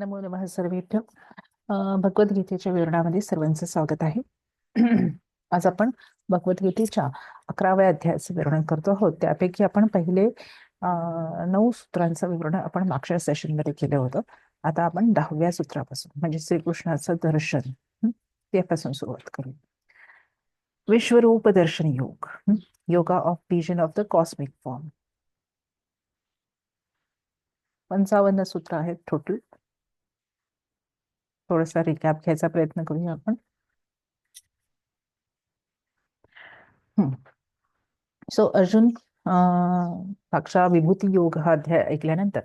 नमो नमः सर्वेभ्य. भगवद्गीतेच्या विवरणामध्ये सर्वांचं स्वागत आहे. आज आपण भगवद्गीतेच्या 11व्या अध्यायाचं विवरण करतो आहोत. त्यापैकी आपण पहिले 9 सूत्रांचं विवरण आपण मागच्या सेशनमध्ये केलं होतं. आता आपण 10व्या सूत्रापासून म्हणजे श्रीकृष्णाचं दर्शन त्यापासून सुरुवात करू. विश्वरूप दर्शन योग, yoga of vision of the cosmic form. 55 सूत्र आहेत टोटल. थोडासा रिकॅप घ्यायचा प्रयत्न करूया आपण. सो अर्जुन मागचा विभूती योग हा अध्याय ऐकल्यानंतर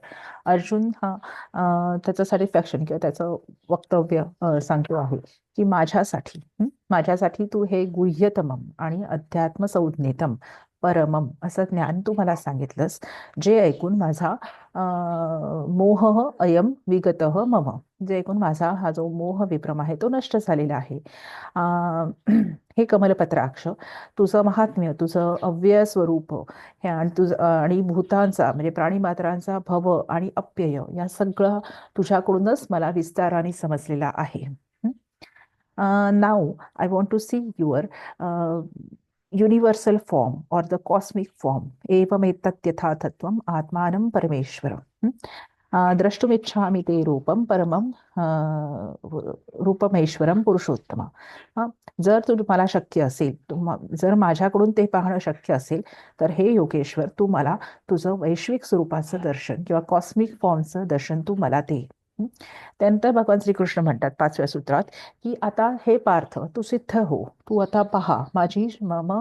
अर्जुन हा त्याचं सॅटिस्फॅक्शन किंवा त्याचं वक्तव्य सांगतो आहे की माझ्यासाठी तू हे गुह्यतमम आणि अध्यात्म संज्ञेतम परमम असं ज्ञान तू मला सांगितलंस, जे ऐकून माझा मोह अयम विगत मम, जे ऐकून माझा हा जो मोह विभ्रम आहे तो नष्ट झालेला आहे. हे कमलपत्राक्ष, तुझं महात्म्य, तुझं अव्यय स्वरूप हे आणि भूतांचा म्हणजे प्राणीमात्रांचा भव आणि अप्यय या सगळं तुझ्याकडूनच मला विस्ताराने समजलेला आहे. Now I want to see your universal form or the cosmic form. एवमेतत् यथा तत्त्वम् आत्मानं परमेश्वरम्. द्रष्टुमिच्छामि ते रूपम परमम रूपमेश्वरम पुरुषोत्तम. जर मला शक्य असेल, जर माझ्याकडून ते पाहणं शक्य असेल, तर हे योगेश्वर तू मला तुझं वैश्विक स्वरूपाचं दर्शन किंवा कॉस्मिक फॉर्मचं दर्शन तू मला दे. त्यानंतर भगवान श्रीकृष्ण म्हणतात 5व्या सूत्रात की आता हे पार्थ तू सिद्ध हो, तू आता पहा माझी मम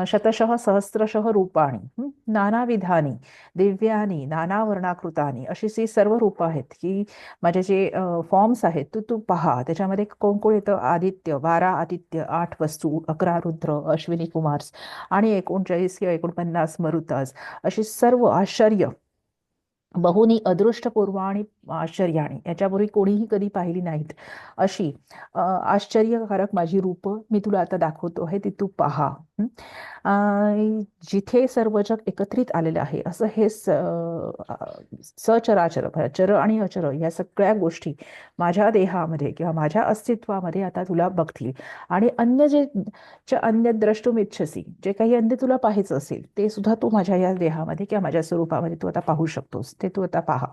शतशः सहस्रशः रूपाणी नानाविधानी दिव्यानी नानावर्णाकृतानी अशी जी सर्व रूपं आहेत की माझे जे फॉर्म्स आहेत तू पहा. त्याच्यामध्ये कोण कोण येतं? आदित्य, 12 आदित्य, 8 वस्तू, 11 रुद्र, अश्विनी कुमार्स आणि 39 किंवा 49 मरुतास, अशी सर्व आश्चर्य बहुनी अदृष्टपूर्वाणी आश्चर्याणी, याच्यापूर्वी कोणीही कधी पाहिली नाहीत अशी आश्चर्यकारक माझी रूप मी तुला आता दाखवतो आहे, ती तू पहा. जिथे सर्व जग एकत्रित आलेलं आहे असं हे सचराचर, चर आणि अचर या सगळ्या गोष्टी माझ्या देहामध्ये किंवा माझ्या अस्तित्वामध्ये आता तुला बघतील. आणि अन्य द्रष्टुमिच्छसी, जे काही अन्य तुला पाहायचं असेल ते सुद्धा तू माझ्या या देहामध्ये किंवा माझ्या स्वरूपामध्ये तू आता पाहू शकतोस, ते तू आता पहा.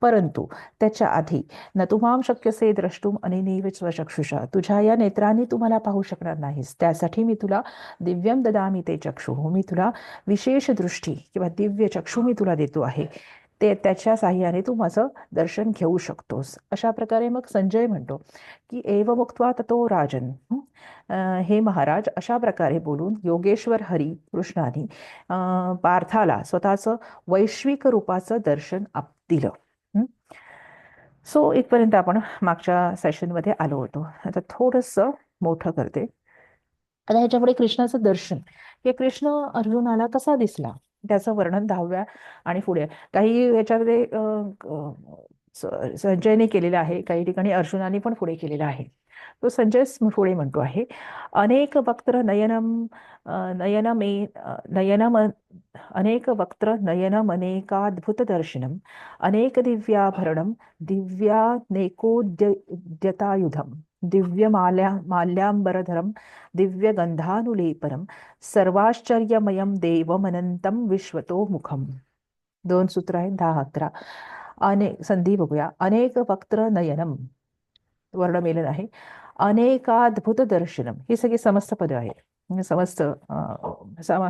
परंतु त्याच्या आधी न तुमाम शक्यसे द्रष्टुम अनेनैव स्वचक्षुषा, तुझ्या या नेत्रांनी तू मला पाहू शकणार नाहीस, त्यासाठी मी तुला दिव्यम ददामी ते चक्षु, मी तुला विशेष दृष्टी किंवा दिव्य चक्षु मी तुला देतो आहे, ते त्याच्या साह्याने तू माझं दर्शन घेऊ शकतोस. अशा प्रकारे मग संजय म्हणतो की एव मुक्त्वा ततो राजन, हे महाराज, अशा प्रकारे बोलून योगेश्वर हरी कृष्णाने पार्थाला स्वतःचं वैश्विक रूपाचं दर्शन दिलं. सो इथपर्यंत आपण मागच्या सेशनमध्ये आलो होतो. आता थोडंसं मोठं करते. आता ह्याच्यापुढे कृष्णाचं दर्शन, की कृष्ण अर्जुनाला कसा दिसला त्याचं वर्णन 10व्या आणि पुढे काही याच्यामध्ये संजयने केलेलं आहे, काही ठिकाणी अर्जुनाने पण पुढे केलेलं आहे. तो संजय पुढे म्हणतो आहे, अनेक वक्त्र नयनम नयनमे नयनम अनेक वक्त्र नयनम अनेकाद्भुत दर्शनम अनेक दिव्याभरणम दिव्यानेकोद्यतायुधम माल्यांबरधरम दिव्यगंधानुलेपनम सर्वाश्चर्यमयम देवमनंतम विश्वतो मुखम. 2 सूत्र आहेत, 10-11. अनेक संधी बघूया. अनेक वक्त्र नयनम वर्णमेलन आहे, अनेकाद्भुत दर्शनम ही सगळी समस्त पदं आहेत, समस्त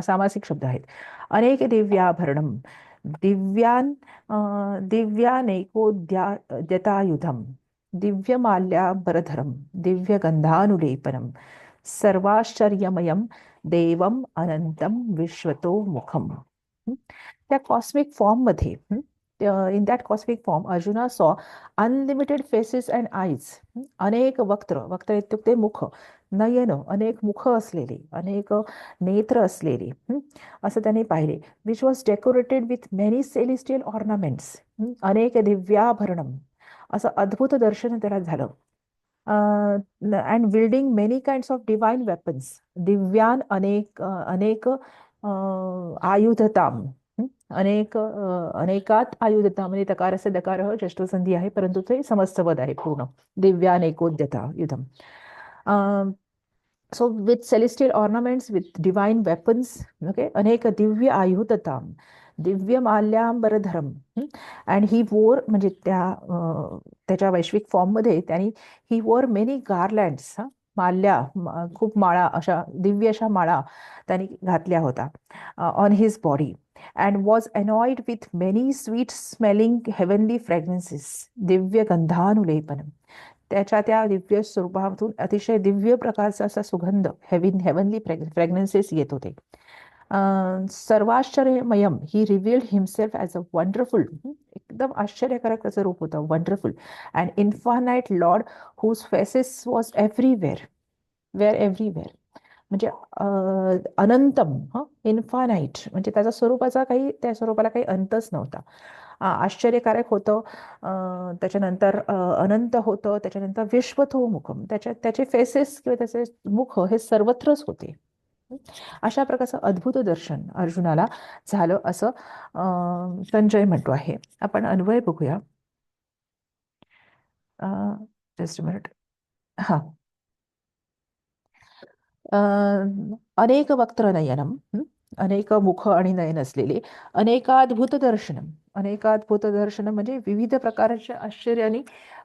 सामासिक शब्द आहेत. अनेक दिव्याभरणम दिव्यानेकोद्यतायुधम दिव्यमाल्यांबरधरम दिव्यगंधानुलेपनम सर्वाश्चर्यमयम देवम अनंतम विश्वतो मुखम. त्या कॉस्मिक फॉर्म मध्ये in that cosmic form Arjuna saw unlimited faces and eyes. अनेक वक्त्र इत्युक्ते मुख, नयन अनेक मुख असलेले, अनेक नेत्र असलेले असं त्याने पाहिले. Which was decorated with many celestial ornaments, अनेक दिव्याभरणम, असं अद्भुत दर्शन त्याला झालं. And wielding many kinds of divine weapons, दिव्यान अनेक आयुधताम, अनेकात आयुधता म्हणजे तकारस्य दकारः षष्ठसंधी आहे, परंतु ते समस्त पद आहे पूर्ण. दिव्यानेकोद्यता युधम. So with celestial ornaments, with divine weapons, okay, अनेक दिव्य आयुधता, दिव्य माल्याम्बरधरम. अँड ही वोर म्हणजे त्याच्या वैश्विक फॉर्ममध्ये त्यांनी ही वोर मेनी गार्लँड्स, माल्या, खूप माळा, अशा दिव्य अशा माळा त्यांनी घातल्या होता on his body. And was anointed with many sweet smelling heavenly fragrances, दिव्य गंधानुलेपनम. त्याच्या त्या दिव्य स्वरूपातून अतिशय दिव्य प्रकारचा असा सुगंध, हेवनली फ्रॅग्रन्सेस येत होते. सर्वाश्चर्यमयम, he revealed himself as a wonderful, एकदम आश्चर्यकारक असं रूप होतं, wonderful and infinite lord whose faces was everywhere. म्हणजे अनंतम, इन्फानाइट म्हणजे त्याच्या स्वरूपाचा त्या स्वरूपाला काही अंतच नव्हता. आश्चर्यकारक होतं, त्याच्यानंतर अनंत होतं, त्याच्यानंतर विश्वतोमुखम, त्याचे फेसेस किंवा त्याचे मुख हे सर्वत्रच होते. अशा प्रकारचं अद्भुत दर्शन अर्जुनाला झालं असं संजय म्हणतो आहे. आपण अन्वय बघूया. Just minute. हा. अनेक वक्त्र नयनम, अनेक मुख आणि नयन असलेले, अनेकाद्भुत दर्शनम, अनेकाद्भुत दर्शनम म्हणजे विविध प्रकारच्या आश्चर्याने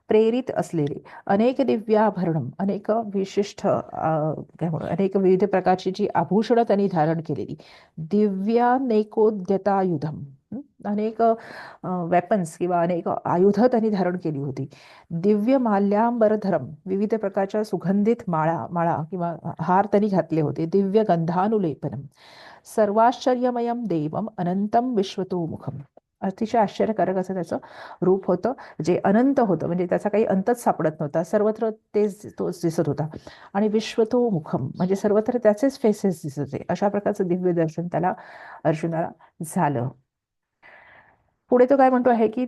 प्रेरित असलेले, अनेक दिव्याभरणम, अनेक विशिष्ट काय म्हणू, अनेक विविध प्रकारची जी आभूषणं त्यांनी धारण केलेली, दिव्यानेकोद्यतायुधम, अनेक वेपन्स किंवा अनेक आयुधं त्यांनी धारण केली होती. दिव्य माल्याम्बरधरम, विविध प्रकारच्या सुगंधित माळा किंवा हार त्यांनी घातले होते. दिव्य गंधानुलेपनम, सर्वाश्चर्यमयम देवम अनंतम विश्वतोमुखम, अतिशय आश्चर्यकारक असं त्याचं रूप होतं, जे अनंत होतं, म्हणजे त्याचा काही अंतच सापडत नव्हता, सर्वत्र तोच दिसत होता. आणि विश्वतोमुखम म्हणजे सर्वत्र त्याचेच फेसेस दिसत होते. अशा प्रकारचं दिव्य दर्शन त्याला अर्जुनाला झालं. पुढे तो काय म्हणतो आहे की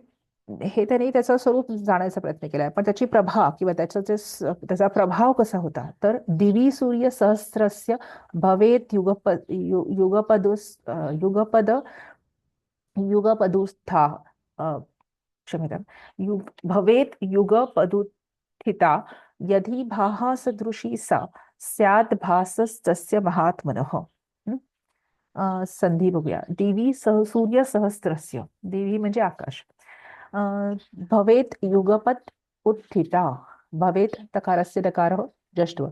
हे त्यांनी त्याचं स्वरूप जाण्याचा प्रयत्न केलाय, पण त्याची प्रभा किंवा त्याचा प्रभाव कसा होता, तर दिवी सूर्य सहस्रस्य भवेत युगपद युगपदुत्था, क्षम्यतां, भवेत युगपदुत्थिता यदि भाः सदृशी सा स्यात् भासस्तस्य महात्मनः. संधी बघूया. दिवी सूर्य सहस्रस्य, देवी म्हणजे आकाश, भवेत युगपत उत्थिता, भवेत तकारस्य दकारः जष्ट्व,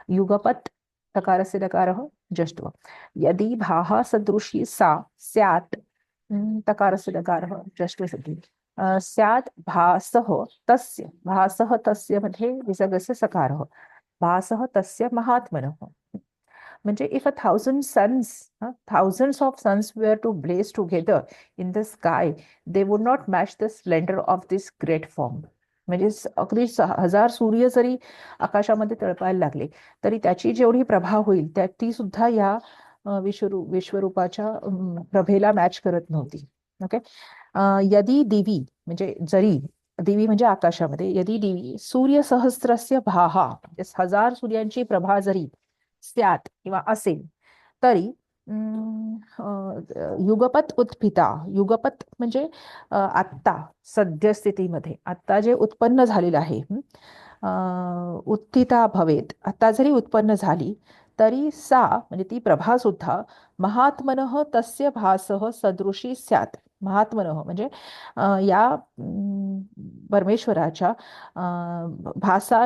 युगपत तकारस्य दकारः जष्ट्व, यदि भाः सदृशी सा स्यात्, तकारस्य दकारः जष्ट्व सती, स्यात् भासः तस्य मध्ये विसर्गस्य सकारः, भासः तस्य महात्मनः. म्हणजे if a thousands of suns were to blaze together in the sky, they would not match the splendor of this great form. म्हणजे अगदी 1000 सूर्य जरी आकाशामध्ये तळपायला लागले तरी त्याची जेवढी प्रभा होईल ती सुद्धा या विश्वरूपाच्या प्रभेला मॅच करत नव्हती. ओके. यदि दिवी म्हणजे जरी, दिवी म्हणजे आकाशामध्ये, यदि दिवी सूर्य सहस्रस्य भाहा, 1000 सूर्यांची प्रभा जरी स्यात किंवा असेल तरी युगपत उत्थिता, युगपत म्हणजे आत्ता सद्यस्थितीमध्ये आत्ता जे उत्पन्न झालेलं आहे, उत्थिता भवेत, आता जरी उत्पन्न झाली तरी सा म्हणजे ती प्रभा सुद्धा महात्मनः तस्य भासः सदृशी स्यात्. महात्मनः म्हणजे या परमेश्वराच्या भासा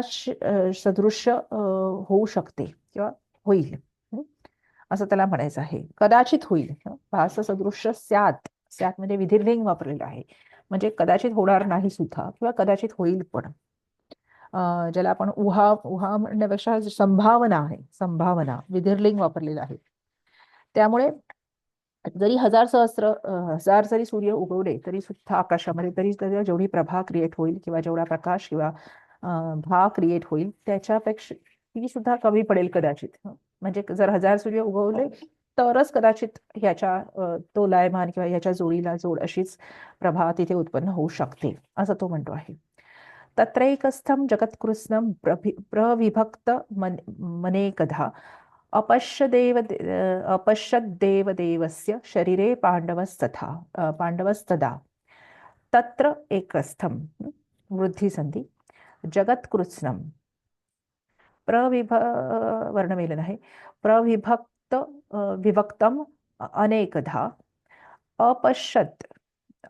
सदृश्य होऊ शकते किंवा होईल, असं त्याला म्हणायचं आहे. कदाचित होईल, भास सदृश्य स्यात्, स्यात् म्हणजे विधिलिंग वापरलेलं आहे, म्हणजे कदाचित होणार नाही सुद्धा किंवा कदाचित होईल पण, ज्याला आपण उहा म्हणण्यापेक्षा संभावना आहे, संभावना, विधिलिंग वापरलेलं आहे. त्यामुळे जरी हजार जरी सूर्य उगवले तरी सुद्धा आकाशामध्ये तरी जेवढी प्रभा क्रिएट होईल किंवा जेवढा प्रकाश किंवा भा क्रिएट होईल त्याच्यापेक्षा ती सुद्धा कमी पडेल कदाचित. म्हणजे जर 1000 सूर्य उगवले तरच कदाचित ह्याच्या तोलायमान किंवा ह्याच्या जोडीला जोड अशीच प्रभा तिथे उत्पन्न होऊ शकते, असं तो म्हणतो आहे. तत्रैकस्थं जगत्कृत्स्नं प्रविभक्त मनेकधा अपश्यद्देवदेवस्य शरीरे पाण्डवस्तदा तत्र एकस्थं वृद्धिसन्धि जगत्कृत्स्नं वर्णमेलन आहे विभक्तम अनेकधा अपश्यत्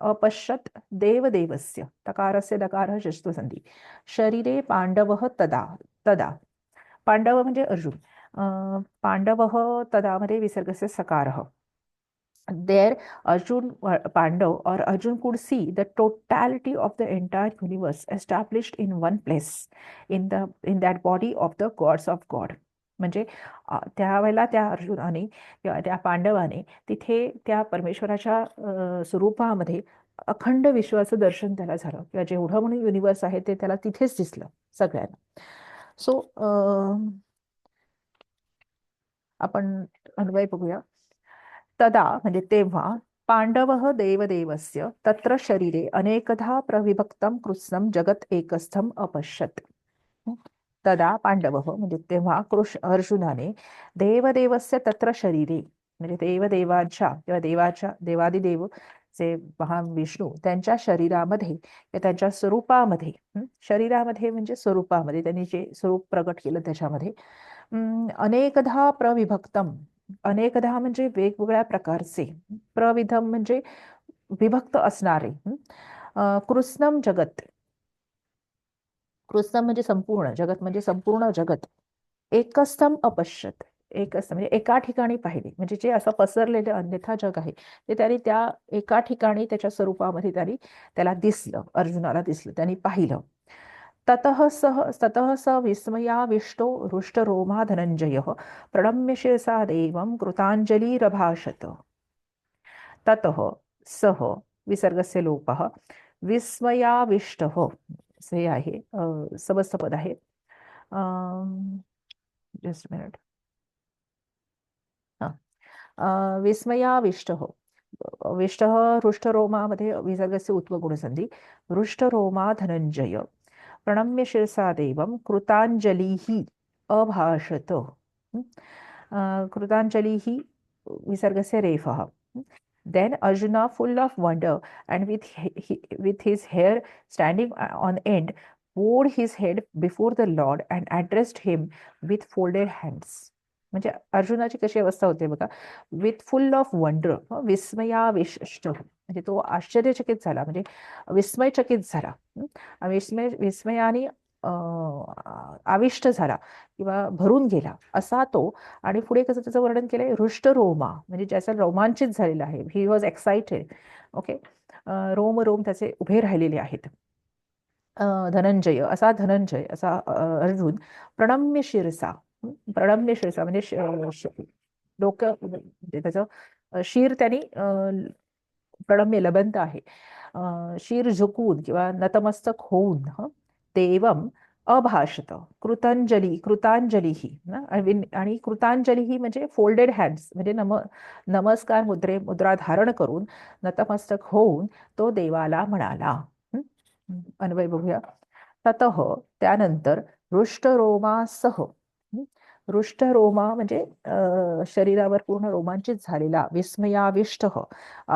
अपश्यत् देवदेवस्य तकारस्य दकारः षष्ठसन्धि शरीरे पांडवः तदा तदा पांडव म्हणजे अर्जुन पांडवः तदा मध्ये विसर्गस्य सकारः there Pandav or Arjun could see the totality of the entire universe established in one place in that body of the gods of God. म्हणजे त्यावेळेला त्या अर्जुनाने किंवा त्या पांडवाने तिथे त्या परमेश्वराच्या स्वरूपामध्ये अखंड विश्वाचं दर्शन त्याला झालं किंवा जेवढं म्हणून युनिवर्स आहे ते त्याला तिथेच दिसलं सगळ्यांना. सो आपण अन्वय बघूया. तदा म्हणजे तेव्हा पांडवः देवदेवस्य तत्र शरीरे अनेकधा प्रविभक्तं कृत्स्नं जगत एकस्थं अपश्यत्. तदा पांडवः म्हणजे तेव्हा अर्जुनाने देवदेवस्य तत्र शरीरे म्हणजे देवदेवाच्या किंवा देवादिदेव जे महान विष्णू त्यांच्या शरीरामध्ये त्यांच्या स्वरूपामध्ये शरीरामध्ये म्हणजे स्वरूपामध्ये त्यांनी जे स्वरूप प्रकट केलं त्याच्यामध्ये अनेकधा प्रविभक्तम अनेकधा म्हणजे वेगवेगळ्या प्रकारचे प्रविधम म्हणजे विभक्त असणारे कृत्स्नम जगत कृत्स्नम म्हणजे संपूर्ण जगत म्हणजे संपूर्ण जगत एकस्थम अपश्यत एकस्थम म्हणजे एका ठिकाणी पाहिले म्हणजे जे असं पसरलेलं अन्यथा जग आहे ते त्यांनी त्या एका ठिकाणी त्याच्या स्वरूपामध्ये त्याला दिसलं अर्जुनाला दिसलं त्यांनी पाहिलं. ततः स विस्मयाविष्टो हृष्टरोमा धनञ्जयः प्रणम्य शिरसा देवं कृताञ्जलिरभाषत. ततः सः विसर्गस्य लोपः विस्मयाविष्टः से आहे समस्त पद आहे. Just minute. विस्मयाविष्टः विष्टः हृष्टरोमामध्ये विसर्गस्य उत्वगुणसंधी हृष्टरोमा धनञ्जय प्रणम्य शिरसा देवं कृताञ्जलिः अभाषत. कृताञ्जलिः विसर्गस्य रेफः. Then Arjuna, full of wonder and with his hair standing on end, bowed his head before the Lord and addressed him with folded hands. म्हणजे अर्जुनाची कशी अवस्था होते बघा. विथ फुल ऑफ वंडर विस्मयाविष्ट म्हणजे तो आश्चर्यचकित झाला म्हणजे विस्मयचकित झाला विस्मयाने आविष्ट झाला किंवा भरून गेला असा तो. आणि पुढे कसं त्याचं वर्णन केलंय हृष्टरोमा म्हणजे ज्याचा रोमांचित झालेला आहे. He was excited. ओके. रोम त्याचे उभे राहिलेले आहेत. धनंजय असा अर्जुन प्रणम्य शिरसा म्हणजे डोकं म्हणजे त्याचं शिर त्यांनी प्रणम्य लबंत आहे शिर झुकून किंवा नतमस्तक होऊन देवम अभाषत कृतांजली आणि कृतांजली म्हणजे फोल्डेड हँड्स म्हणजे नमस्कार मुद्रा धारण करून नतमस्तक होऊन तो देवाला म्हणाला. अन्वय बघूया. ततः त्यानंतर हृष्टरोमासह हृष्टरोमा म्हणजे शरीरावर पूर्ण रोमांचित झालेला विस्मयाविष्ट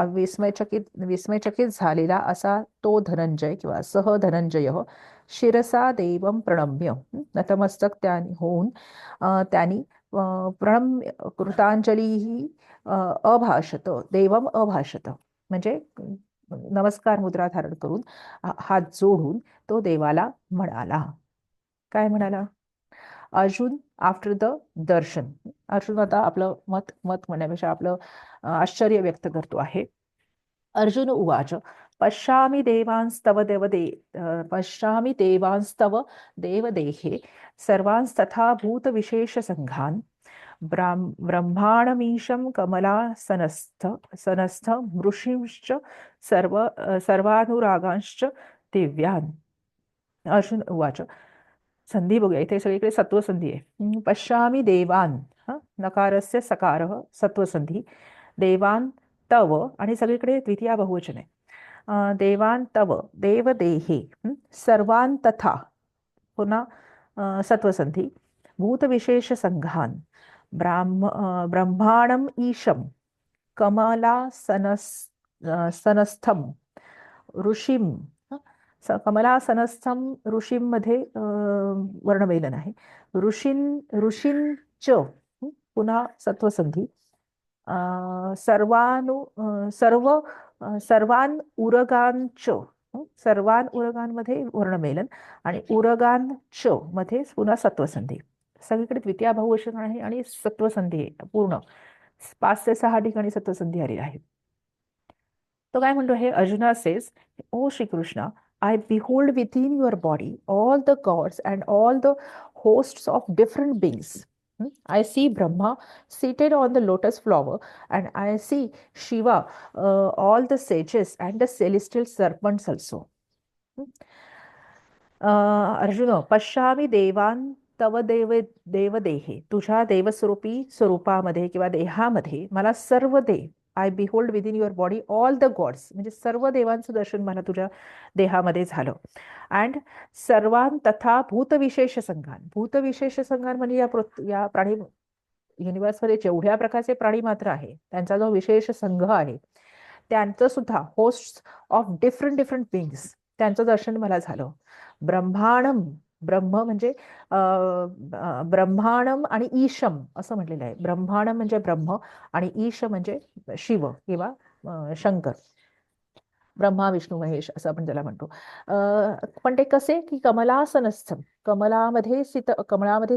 विस्मयचकित झालेला असा तो धनंजय किंवा सह धनंजय शिरसा देवं प्रणम्य नतमस्तक त्यांनी होऊन त्यांनी प्रणम्य कृतांजली अभाषत देवम अभाषत म्हणजे नमस्कार मुद्रा धारण करून हात जोडून तो देवाला म्हणाला. काय म्हणाला. अर्जुन आफ्टर द दर्शन. अर्जुन आता आपलं मत म्हणण्यापेक्षा आपलं आश्चर्य व्यक्त करतो आहे. अर्जुन उवाच पश्यामि देवांस्तव देवदेहे सर्वांस्तथा भूतविशेषसङ्घान् ब्रह्माणमीशं कमलासनस्थ मृषींश्च सर्वानुरागांश्च दिव्यान्. अर्जुन उवाच. संधी बघूया इथे सगळीकडे सत्वसंधी आहे. पश्यामि देवान नकारस्य सकारः सत्वसंधी देवान तव आणि सगळीकडे द्वितीया बहुवचन आहे. देवान तव देवदेहे सर्वान तथा पुन्हा सत्वसंधी भूतविशेष संघान ब्रह्माणम ईशम कमलासनस्थम ऋषीम. कमलासनस्थम ऋषीम मध्ये वर्णमेलन आहे. ऋषींच पुन्हा सत्वसंधी. सर्वानु सर्व सर्वान उरगांच. सर्वान उरगांमध्ये वर्णमेलन आणि उरगांच मध्ये पुन्हा सत्वसंधी. सगळीकडे द्वितीय बहुवचन आहे आणि सत्वसंधी आहे. पूर्ण 5 ते 6 ठिकाणी सत्वसंधी आलेली आहे. तो काय म्हणतो हे Arjuna says, O Shri Krishna, I behold within your body all the gods and all the hosts of different beings. I see Brahma seated on the lotus flower, and I see Shiva, all the sages, and the celestial serpents also. Arjun, पश्यामी देवान तव देवदेहे. तुझ्या देवस्वरूपी स्वरूपामध्ये किंवा देहामध्ये मला सर्व देव. I behold within your body all the gods, म्हणजे सर्व देवांचं दर्शन मला तुझ्या देहामध्ये झालं. अँड सर्वान तथा भूतविशेष संघान. भूतविशेष संघान म्हणजे या प्राणी युनिव्हर्समध्ये जेवढ्या प्रकारचे प्राणी मात्र आहे त्यांचा जो विशेष संघ आहे त्यांचं सुद्धा होस्ट ऑफ डिफरंट बिंग्स त्यांचं दर्शन मला झालं. ब्रह्मांडम, ब्रह्म म्हणजे ब्रह्मांडम आणि ईशम असं म्हटलेलं आहे. ब्रह्मांडम म्हणजे ब्रह्म आणि ईश म्हणजे शिव किंवा शंकर. ब्रह्मा विष्णू महेश असं आपण त्याला म्हणतो. पण ते कसे की कमलासनस्थम, कमळामध्ये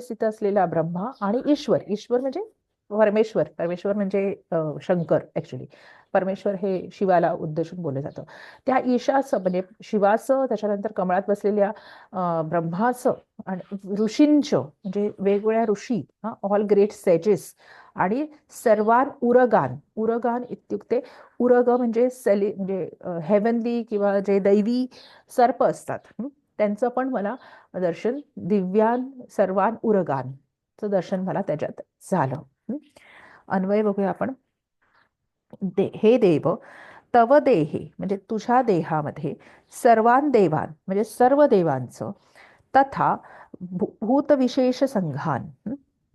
स्थित असलेला ब्रह्मा आणि ईश्वर. ईश्वर म्हणजे परमेश्वर. परमेश्वर म्हणजे शंकर. ऍक्च्युली परमेश्वर हे शिवाला उद्देशून बोललं जातं. त्या ईशाचं म्हणजे शिवाचं, त्याच्यानंतर कमळात बसलेल्या ब्रह्माचं आणि ऋषींचं म्हणजे वेगवेगळ्या ऋषी, ऑल ग्रेट सेजेस आणि सर्वान उरगान. उरगान इत्युक्ते उरग म्हणजे म्हणजे हेवनली किंवा जे दैवी सर्प असतात त्यांचं पण मला दर्शन, दिव्यान सर्वान उरगानचं दर्शन मला त्याच्यात झालं. अन्वय बघूया आपण. हे देव तव देहे म्हणजे तुझ्या देहामध्ये सर्वान देवान म्हणजे सर्व देवांचं, तथा भूतविशेष संघान.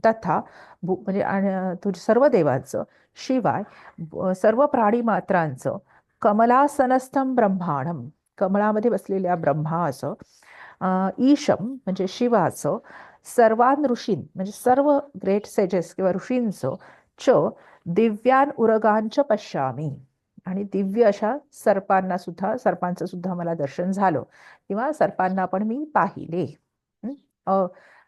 तथा म्हणजे तुझ्या सर्व देवांचं शिवाय सर्व प्राणी मात्रांचं, कमलासनस्थम ब्रह्मांडम कमळामध्ये बसलेल्या ब्रह्माचं, ईशम म्हणजे शिवाचं, सर्वान ऋषीन म्हणजे सर्व ग्रेट सेजेस किंवा ऋषींचं, च दिव्यान उरगांच पश्यामी आणि दिव्य अशा सर्पांचं सुद्धा मला दर्शन झालं किंवा सर्पांना पण मी पाहिले.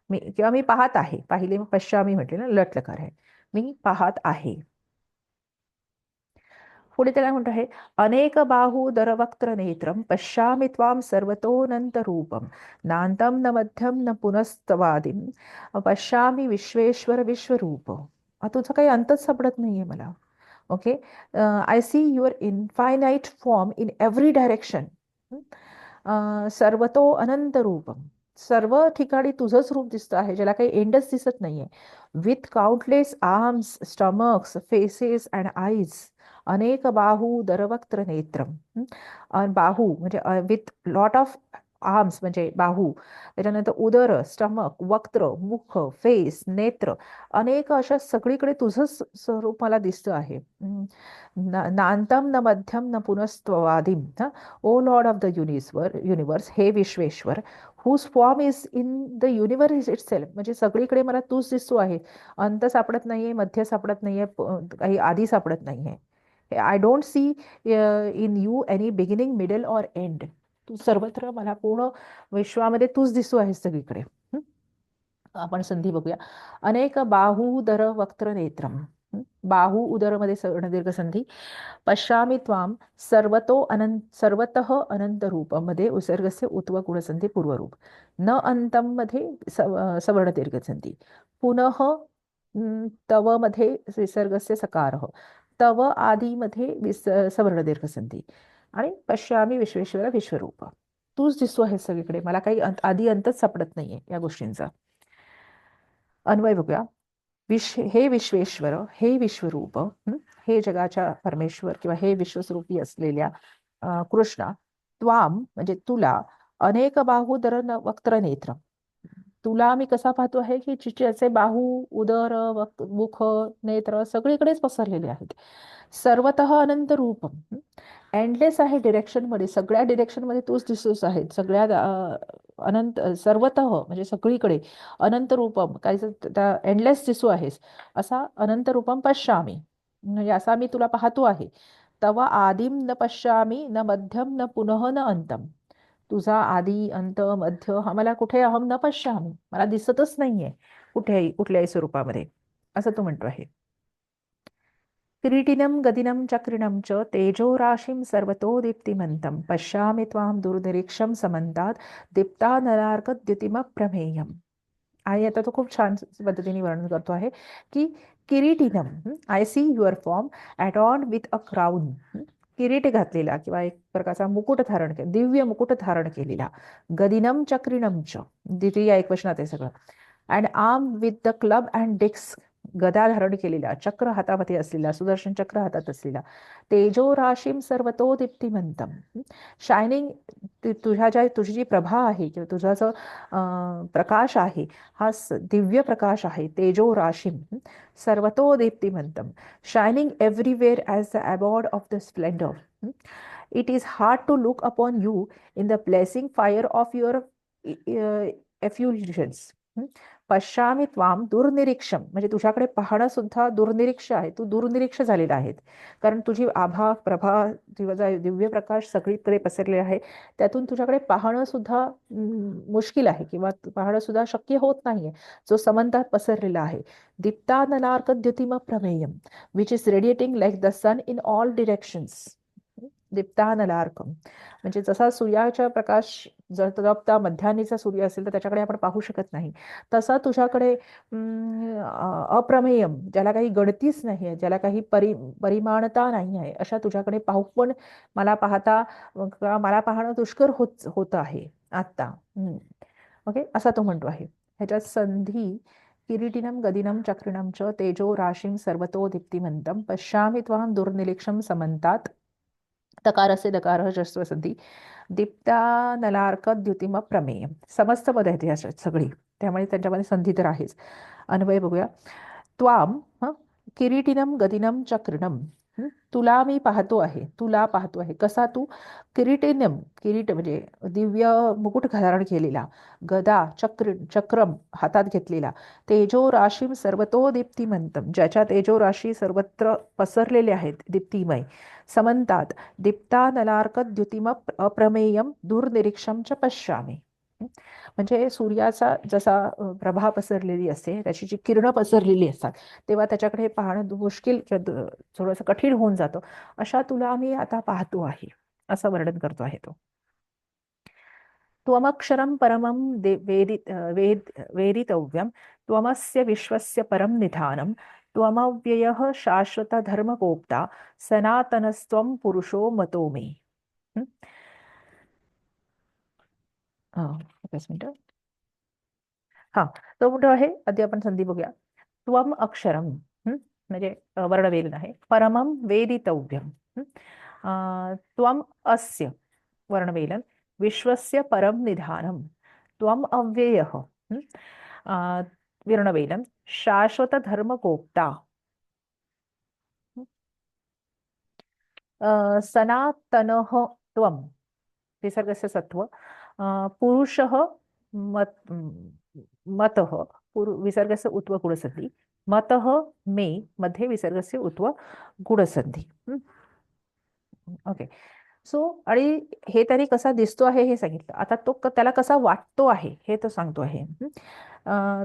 मी पाहत आहे. पाहिले पश्यामी म्हटले ना, लटलकार आहे. मी पाहत आहे. पुढे त्याला म्हणतो आहे, अनेक बाहूदर वक्त्र नेत्रम पश्यामि त्वाम सर्वतोऽनंत रूपम नांतम न मध्यम न पुनस्तवादिम पश्यामि विश्वेश्वर विश्वरूप. तुझं काही अंतच सापडत नाहीये मला. Okay, I see your infinite form in every direction. सर्वतो अनंत रूपम, सर्व ठिकाणी तुझंच रूप दिसतं आहे ज्याला काही एंडच दिसत नाहीये. With countless arms, stomachs, faces and eyes. अनेक बाहू दरवक्त्र नेत्रम. बाहू म्हणजे विथ लॉट ऑफ आर्म्स म्हणजे बाहू, त्याच्यानंतर उदर, स्टमक, वक्त्र, मुख, फेस, नेत्र, अनेक अशा सगळीकडे तुझंच स्वरूप मला दिसतं आहे. नांतम न मध्यम न पुनस्त्वादिम. O lord of the universe, हे Vishweshwar, whose form is in the universe itself. म्हणजे सगळीकडे मला तूच दिसतो आहे. अंत सापडत नाहीये, मध्य सापडत नाहीये, काही आधी सापडत नाहीये. I don't see in you any beginning, middle or end. तू सर्वत्र मला पूर्ण विश्वामध्ये तूच दिसतो आहेस सगळीकडे. आपण संधी बघूया. अनेक बाहूदर वक्त्र नेत्रम. बाहू उदरमध्ये दीर्घ संधी. पश्यामि त्वाम सर्वतः अनंत रूप मध्ये उसर्गस्य उत्व गुणसंधी पूर्वरूप. न अंतम मध्ये सवर्ण दीर्घ संधी. पुनः तव मध्ये विसर्गस्य सकार. तव आदी मध्ये सवर्ण दीर्घ संधी. आणि पश्यामि विश्वेश्वर विश्वरूप. तूच दिसतो आहे सगळीकडे, मला काही आधी अंतच सापडत नाहीये या गोष्टींचा. अन्वय बघूया. हे विश्वेश्वर, हे विश्वरूप, हे जगाच्या परमेश्वर किंवा हे विश्वस्वरूपी असलेल्या कृष्णा, त्वाम म्हणजे तुला, अनेक बाहूदर वक्त्र नेत्र, तुला मी कसा पाहतो आहे की जिचे बाहू, उदर, मुख, नेत्र सगळीकडेच पसरलेले आहेत. सर्वतः अनंत रूपम, एंडलेस आहे डिरेक्शन मध्ये, सगळ्या डिरेक्शन मध्ये तूच दिसतोस आहे, सगळ्या अनंत, सर्वतः म्हणजे सगळीकडे, अनंत रूपम काय त्या एंडलेस दिसू आहेस, असा अनंत रूपम पश्यामी, म्हणजे असा मी तुला पाहतो आहे. तव आदिम न पश्यामी न मध्यम न पुनः न अंतम, तुझा आदी अंत मध्य हा मला कुठे अहम न पश्यामी, मला दिसतच नाहीये कुठल्याही स्वरूपामध्ये, असं तो म्हणतो आहे. किरीटिनं गदिनं चक्रिणं च तेजोराशिं सर्वतो दीप्तिमन्तं पश्यामि त्वां दुर्निरीक्षं समन्तात् दीप्तानलार्कद्युतिमप्रमेयम्. आणि आता तो खूप छान पद्धतीने वर्णन करतो आहे की किरीटिनम, I see your form adorn with a crown, किरीट घातलेला किंवा एक प्रकारचा मुकुट धारण केला, दिव्य मुकुट धारण केलेला. गदिनम चक्रिणम च, द्वितीय एक वचनात आहे सगळं. And arm with the club and डिक्स, गदा धारण केलेला, चक्र हातामध्ये असलेला, सुदर्शन चक्र हातात असलेला. तेजो राशीम सर्वतो दीप्तिमंतम, शायनिंग, तुझी जी प्रभा आहे किंवा तुझा जो प्रकाश आहे हा दिव्य प्रकाश आहे. तेजो राशीम सर्वतो दीप्तिमंतम, shining everywhere as the abode of the splendour. It is hard to look upon you in the blazing fire of your effulgence. पश्यामी त्वाम दुर्निरीक्षम, म्हणजे तुझ्याकडे पाहणं सुद्धा दुर्निरीक्ष आहे, तू दुर्निरीक्ष झालेला आहे, कारण तुझी आभा प्रभा तुझा दिव्य प्रकाश सगळीकडे पसरले आहे. त्यातून तुझ्याकडे पाहणं सुद्धा मुश्किल आहे किंवा पाहणं सुद्धा शक्य होत नाहीये, जो समंतात पसरलेला आहे. दीप्तानलार्क द्युतिम प्रमेयम, which is radiating like the sun in all directions. दीप्तानलार्कम म्हणजे जसा सूर्याचा प्रकाश जर तळपता मध्यान्हीचा सूर्य असेल तर त्याच्याकडे आपण पाहू शकत नाही, तसा तुझ्याकडे अप्रमेयम, ज्याला काही गणतीच नाही आहे, ज्याला काही परिमाणता नाही आहे, अशा तुझ्याकडे पाहू पण मला पाहणं दुष्कर होत आहे आत्ता. ओके, असा तो म्हणतो आहे. ह्याच्यात संधी किरीटिनम गदिनम चक्रिणम च तेजो राशीं सर्वतो दीप्तिमंतम पश्यामि त्वां दुर्निरीक्षं समन्तात, तकार असे दकार ह्रस्व संधी, दीप्ता नलार्क द्युतिम प्रमेय, समस्त पद आहेत ह्याच्यात सगळी, त्यामुळे त्यांच्यामध्ये संधी तर आहेच. अन्वय बघूया. त्वाम किरीटिनम गदिनम चक्रिणम, तुला मी पाहतो आहे, तुला पाहतो आहे. कसा तू? किरीटिनम, किरीट म्हणजे दिव्य मुकुट धारण केलेला, गदा चक्रम हातात घेतलेला, तेजो राशीम सर्वतो दीप्तिमंतम, ज्याच्या तेजो राशी सर्वत्र पसरलेले आहेत दीप्तिमय, समंतात दीप्तानलार्क द्युतिम अप्रमेयम दुर्निरीक्षम च पश्यामी. म्हणजे सूर्याचा जसा प्रभा पसरलेली असते, त्याची जी किरणं पसरलेली असतात, तेव्हा त्याच्याकडे पाहणं मुश्किल किंवा थोडंसं कठीण होऊन जातं, अशा तुला आम्ही आता पाहतो आहे, असं वर्णन करतो आहे तो. त्वमक्षरं परमं वेदितव्यं त्वमस्य विश्वस्य परं निधानं त्वमव्ययः शाश्वतधर्मगोप्ता सनातनस्त्वं पुरुषो मतो मे. एकच मिनिट. हा, तो म्हणतो आहे, आधी आपण संधी बघूया. त्वम अक्षरम म्हणजे वर्णवेलन आहे. परमं वेदितव्यम, त्वम अस्य वर्णवेलन, विश्वस्य परम निधानम, त्वम अव्ययः वर्णवेलन, शाश्वत धर्मगोप्ता, सनातनः त्वम विसर्गस्य सत्व, पुरुषः मतः विसर्गस्य उत्व गुणसंधी, मतः मे मध्ये विसर्गस्य उत्व गुणसंधी. ओके, सो आणि हे तरी कसा दिसतो आहे हे सांगितलं. आता तो त्याला कसा वाटतो आहे हे तो सांगतो आहे.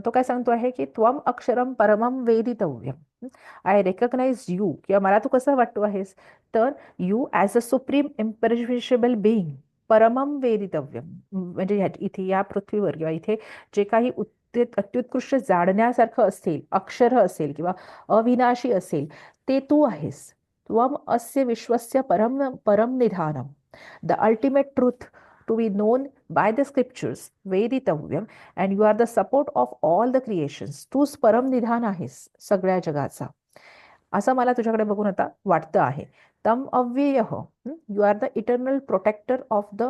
तो काय सांगतो आहे की त्वम अक्षरम परमम वेदितव्यम, आय रेकग्नाइज यू, किंवा मला तू कसं वाटतो आहेस तर you as a supreme imperishable being, परमम वेदितव्यम म्हणजे इथे या पृथ्वीवर किंवा इथे जे काही अत्युत्कृष्ट जाणण्यासारखं असेल, अक्षर असेल किंवा अविनाशी असेल, ते तू आहेस. त्वम अस्य विश्वस्य परम निधानम, the ultimate truth to be known by the scriptures, वेदितव्यम, and you are the support of all the creations. तूच परम निधान आहेस सगळ्या जगाचा. असं मला तुझ्याकडे बघून आता वाटतं आहे. तम अव्यय, you are the eternal protector of the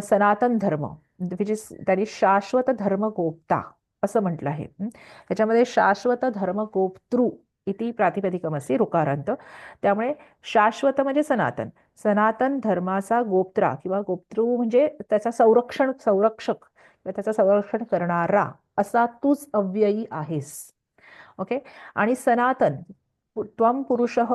Sanatan Dharma, which is त्यांनी शाश्वत धर्म गोप्ता असं म्हटलं आहे. त्याच्यामध्ये शाश्वत धर्म गोप्तृ इति प्रातिपदिकमस्ति ऋकारांत. त्यामुळे शाश्वत म्हणजे सनातन, सनातन धर्माचा गोप्त्रा किंवा गोप्तृ म्हणजे त्याचा संरक्षक किंवा त्याचं संरक्षण करणारा असा तूच अव्ययी आहेस. ओके. आणि सनातन त्वम पुरुषः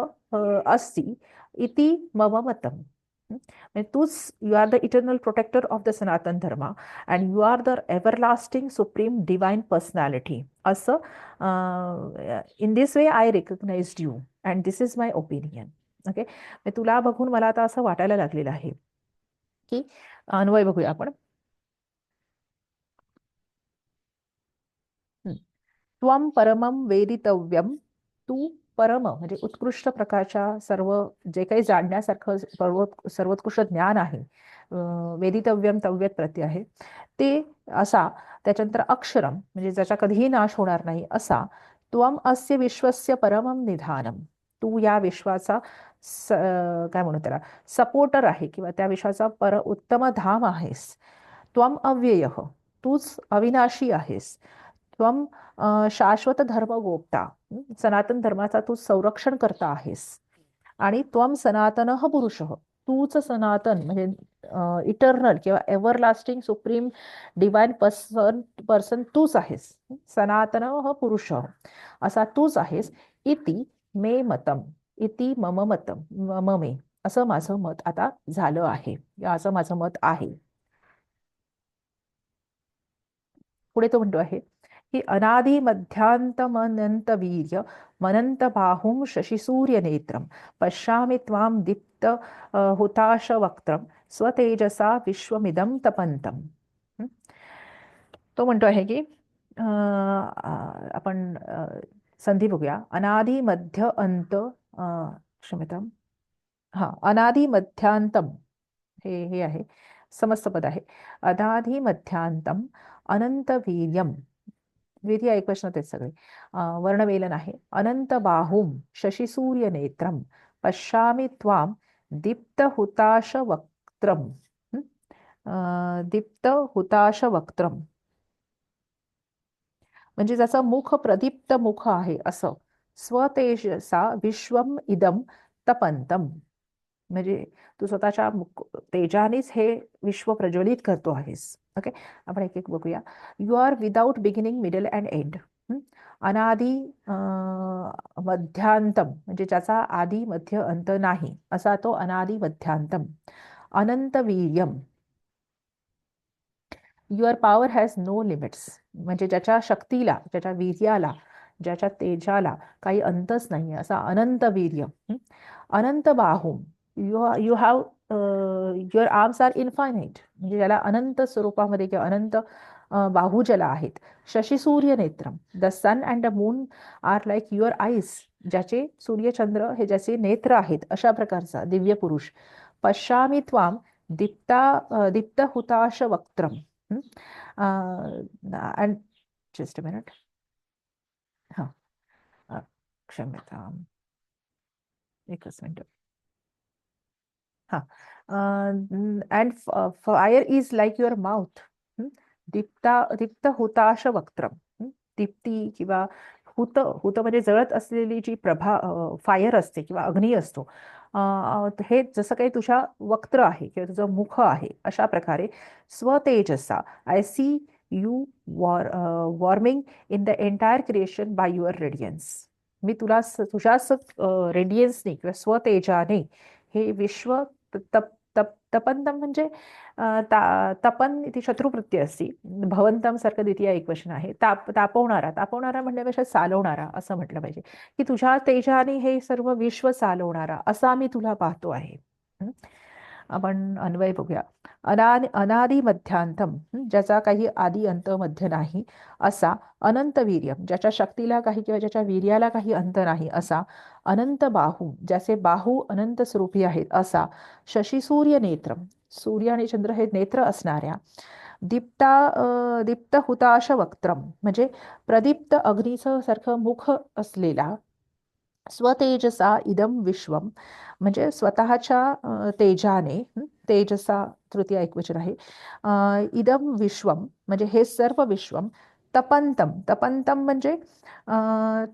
अस्ति इति मम मतम. म्हणजे तूच, you are the eternal protector of the Sanatana Dharma and you are the everlasting supreme divine personality असं, in this way I recognised you and this is my opinion. Okay. तुला बघून मला आता असं वाटायला लागलेलं आहे की, अन्वय बघूया आपण. त्वम परमं वेदितव्यम, तू परम म्हणजे उत्कृष्ट प्रकारच्या सर्व जे काही जाणण्यासारखं सर्वोत्कृष्ट ज्ञान आहे, वेदितव्यम तव्यत प्रत्यय आहे ते असा, त्याच्यानंतर अक्षरम म्हणजे ज्याचा कधीही नाश होणार नाही असा, त्वम अस्य विश्वस्य परमं निधानम, तू या विश्वाचा काय म्हणू त्याला सपोर्टर आहे किंवा त्या विश्वाचा उत्तम धाम आहेस. त्वम अव्यय, तूच अविनाशी आहेस. त्वम शाश्वत धर्म गोप्ता, सनातन धर्माचा तू संरक्षण करता आहेस. आणि त्वम सनातन पुरुष, तूच सनातन म्हणजे इटर्नल किंवा एव्हरलास्टिंग सुप्रीम डिवाइन पर्सन तूच आहेस. सनातन पुरुष असा तूच आहेस. इति मे मतम, इति मम मतम, मम मे असं माझं मत आता झालं आहे, असं माझं मत आहे. पुढे तो म्हणतो आहे की, अनादि मध्यांतमनंत वीर्य मनंत बाहुं शशिसूर्य नेत्रम पश्यामि त्वां दीप्त हुताश वक्त्रम स्वतेजसा विश्वमिदं तपंतम. तो म्हणतो आहे की, आपण संधी बघूया. अनादि मध्य अंत, क्षम्यतां, हा, अनादि मध्यांतम हे हे आहे समस्त पद आहे. अनादि मध्यांतम अनंत वीर्यम, वीर्य एक वचनात आहेत सगळे, वर्णवेलन आहे. अनंत बाहुम शशिसूर्य नेत्रम पश्यामि त्वाम दीप्त हुताश वक्त्रम, दीप्त हुताश वक्त्रम म्हणजे ज्याचं मुख प्रदीप्त मुख आहे असं. स्वतेजसा विश्वम इदम तपंतम म्हणजे तू स्वतःच्या तेजानेच हे विश्व प्रज्वलित करतो आहेस. ओके. आपण एक एक बघूया. You are without beginning middle and end, अनादि मध्यांतम म्हणजे ज्याचा आदी मध्य अंत नाही असा तो अनादि मध्यांतम. अनंत वीर्यम, your power has no limits म्हणजे ज्याच्या शक्तीला, ज्याच्या वीर्याला, ज्याच्या तेजाला काही अंतच नाही असा अनंत वीर्य. अनंत बाहू, you have your arms are infinite म्हणजे ज्याला अनंत स्वरूपामध्ये किंवा अनंत बाहू ज्याला आहेत. शशिसूर्य नेत्रम, the sun and the moon are like your eyes, ज्याचे सूर्यचंद्र हे ज्याचे नेत्र आहेत अशा प्रकारचा दिव्य पुरुष. पश्यामि त्वाम दीप्त हुताश वक्त्रम. अँड जस्ट अ मिनिट, हां, क्षम्यतां, एकच मिनिट. हां, and fire is like your mouth, दीप्त हुताश वक्त्रम. दीप्ती किंवा हुत, हुत म्हणजे जळत असलेली जी प्रभा, फायर असते किंवा अग्नी असतो, हे जसं काही तुझ्या वक्त्र आहे किंवा तुझं मुख आहे अशा प्रकारे. स्वतेजसा, I see you warming in the entire creation by your radiance. मी तुला तुझ्याच रेडियन्सने किंवा स्वतेजाने हे विश्व तप तप तपंतम म्हणजे तपन ती शत्रुवृत्ती असती. भवंतम सारखं द्वितीय एकवचन आहे. तापवणारा, तापवणारा म्हणण्यापेक्षा चालवणारा असं म्हटलं पाहिजे की तुझ्या तेजाने हे सर्व विश्व चालवणारा असा मी तुला पाहतो आहे. आपण अन्वय बघूया. अनादि मध्यांतम, ज्याचा काही आदी अंत मध्य नाही असा. अनंत वीर्य, ज्याच्या शक्तीला काही किंवा ज्याच्या वीर्याला काही अंत नाही असा. अनंत बाहू, ज्याचे बाहू अनंत स्वरूपी आहेत असा. शशिसूर्य नेत्र, सूर्य आणि चंद्र हे नेत्र असणाऱ्या. दीप्त हुताश वक्त्रम म्हणजे प्रदीप्त अग्नीचं सारखं मुख असलेला. स्वतेजसा इदम विश्वम, म्हणजे स्वतःच्या तेजाने, तेजसा तृतीय एकवचन आहे. इदम विश्वम म्हणजे हे सर्व विश्वम, तपंतम, तपंतम म्हणजे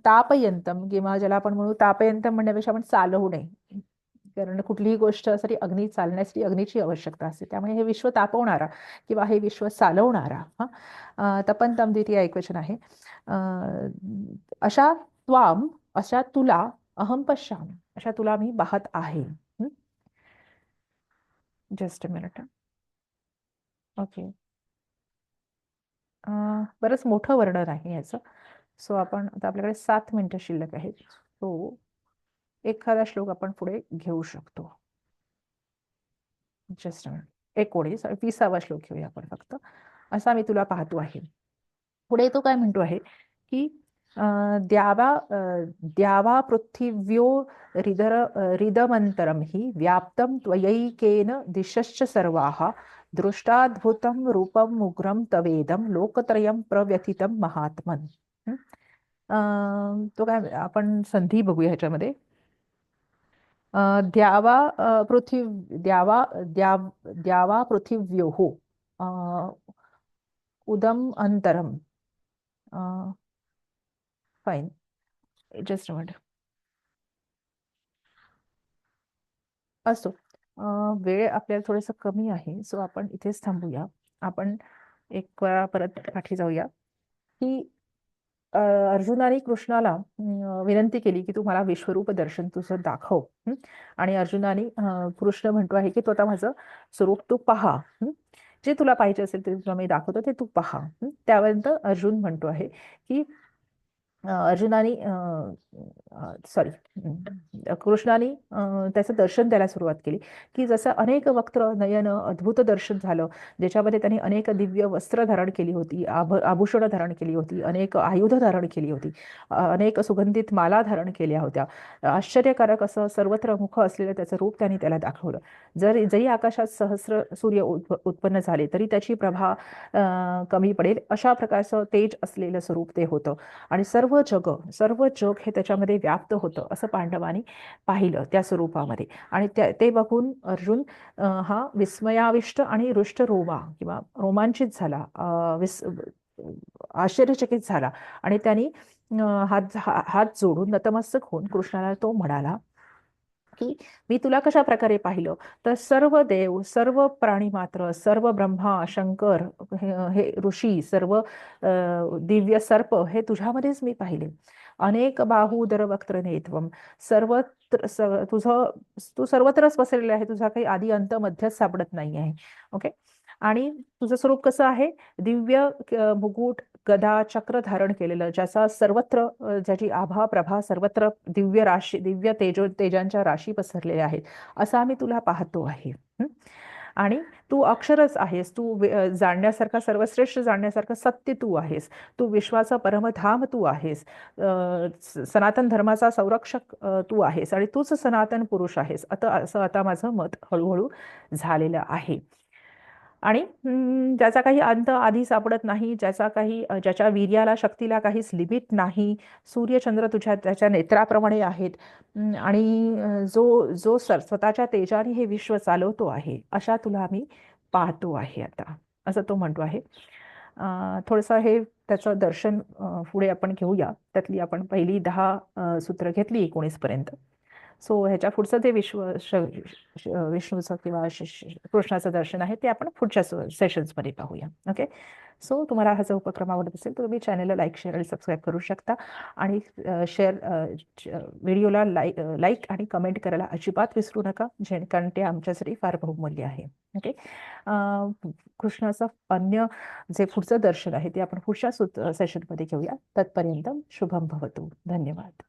तापयंतम, किंवा ज्याला आपण म्हणू तापयंतम म्हणण्यापेक्षा आपण चालवणे, कारण कुठलीही गोष्ट साठी अग्नी, चालण्यासाठी अग्नीची आवश्यकता असते, त्यामुळे हे विश्व तापवणारा किंवा हे विश्व चालवणारा, तपंतम द्वितीय एकवचन आहे. अशा त्वाम, अशा तुला, अहम पश्यामि, अशा तुला मी पाहत आहे. Just a minute. ओके. बरंच मोठं वर्णन आहे याचं. सो आपण आता, आपल्याकडे 7 मिनिटं शिल्लक आहेत, सो एखादा श्लोक आपण पुढे घेऊ शकतो. Just a minute. 19, 20वा श्लोक घेऊया आपण फक्त. असा मी तुला पाहतो आहे. पुढे तो काय म्हणतो आहे की द्यावा द्यावा पृथिव्यो रिदमंतरम हि व्याप्तम त्वयैकेन दिशश्च सर्वाः दृष्टाद्भुतं रूपम उग्रम तवेदम लोकत्रयम प्रव्यथितम महात्मन. तो काय, आपण संधी बघूया ह्याच्यामध्ये. द्यावा पृथिव द्यावा द्यावा पृथिव्योः उदम अंतरम. Fine, just a minute. असो, वेळ आपल्याला थोडंसं कमी आहे, सो आपण इथेच थांबूया. आपण एक वेळा परत पाठी जाऊया की अर्जुनाने कृष्णाला विनंती केली की तू मला विश्वरूप दर्शन तुझं दाखव. आणि अर्जुनाने कृष्ण म्हणतो आहे की तो आता माझं स्वरूप तू पहा. जे तुला पाहिजे असेल ते तुला मी दाखवतो, ते तू पहा. त्यानंतर अर्जुन म्हणतो आहे की अर्जुनाने सॉरी कृष्णाने त्याचं दर्शन द्यायला सुरुवात केली की जसं अनेक वक्त्र नयन अद्भुत दर्शन झालं, ज्याच्यामध्ये त्यांनी अनेक दिव्य वस्त्र धारण केली होती, आभूषणं धारण केली होती, अनेक आयुध धारण केली होती, अनेक सुगंधित माला धारण केल्या होत्या. आश्चर्यकारक असं सर्वत्र मुख असलेलं त्याचं रूप त्यांनी त्याला दाखवलं. जरी आकाशात सहस्र सूर्य उत्पन्न झाले तरी त्याची प्रभा कमी पडेल अशा प्रकारचं तेज असलेलं स्वरूप ते होतं. आणि सर्व जग हे त्याच्यामध्ये व्याप्त होतं असं पांडवांनी पाहिलं त्या स्वरूपामध्ये. आणि ते बघून अर्जुन हा विस्मयाविष्ट आणि रुष्ट किंवा रोमांचित झाला, आश्चर्यचकित झाला. आणि त्यांनी हात जोडून नतमस्तक होऊन कृष्णाला तो म्हणाला की मी तुला कशा प्रकारे पाहिलं, तर सर्व देव, सर्व प्राणी मात्र, सर्व ब्रह्मा शंकर, हे ऋषी, सर्व दिव्य सर्प हे तुझ्यामध्येच मी पाहिले. अनेक बाहुदर वक्त्र नेत्वम, सर्वत्र तुझं, तू सर्वत्रच पसरलेलं आहे, तुझा काही आदी अंत मध्यच सापडत नाही आहे. ओके. आणि तुझं स्वरूप कसं आहे, दिव्य मुकुट गदा चक्र धारण केलेलं, ज्याचा सर्वत्र ज्याची आभा प्रभा सर्वत्र दिव्य राशी, दिव्य तेजांच्या राशी पसरलेल्या आहेत, असं आम्ही तुला पाहतो आहे. आणि तू अक्षरच आहेस, तू जाणण्यासारखा, सर्वश्रेष्ठ जाणण्यासारखं सत्य तू आहेस, तू विश्वाचा परमधाम तू आहेस, सनातन धर्माचा संरक्षक तू आहेस, आणि तूच सनातन पुरुष आहेस. असं आता माझं मत हळूहळू झालेलं आहे. आणि ज्याचा काही अंत आधी सापडत नाही, ज्याच्या वीर्याला, शक्तीला काहीच लिमिट नाही, सूर्यचंद्र त्याच्या नेत्राप्रमाणे आहेत. आणि जो जो स्वतःच्या तेजाने हे विश्व चालवतो आहे, अशा तुला आम्ही पाहतो आहे आता, असं तो म्हणतो आहे. थोडंसं हे त्याचं दर्शन पुढे आपण घेऊया. त्यातली आपण पहिली 10 सूत्र घेतली 19 पर्यंत. सो ह्याच्या पुढचं ते विष्णूचं किंवा कृष्णाचं दर्शन आहे, ते आपण पुढच्या सेशन्समध्ये पाहूया. ओके. सो तुम्हाला हा जो उपक्रम आवडत असेल तर तुम्ही चॅनलला लाईक, शेअर आणि सबस्क्राईब करू शकता. आणि व्हिडिओला लाईक आणि कमेंट करायला अजिबात विसरू नका, कारण ते आमच्यासाठी फार बहुमूल्य आहे. ओके. कृष्णाचं अन्य जे पुढचं दर्शन आहे ते आपण पुढच्या सेशनमध्ये घेऊया. तत्पर्यंत शुभम भवतु. धन्यवाद.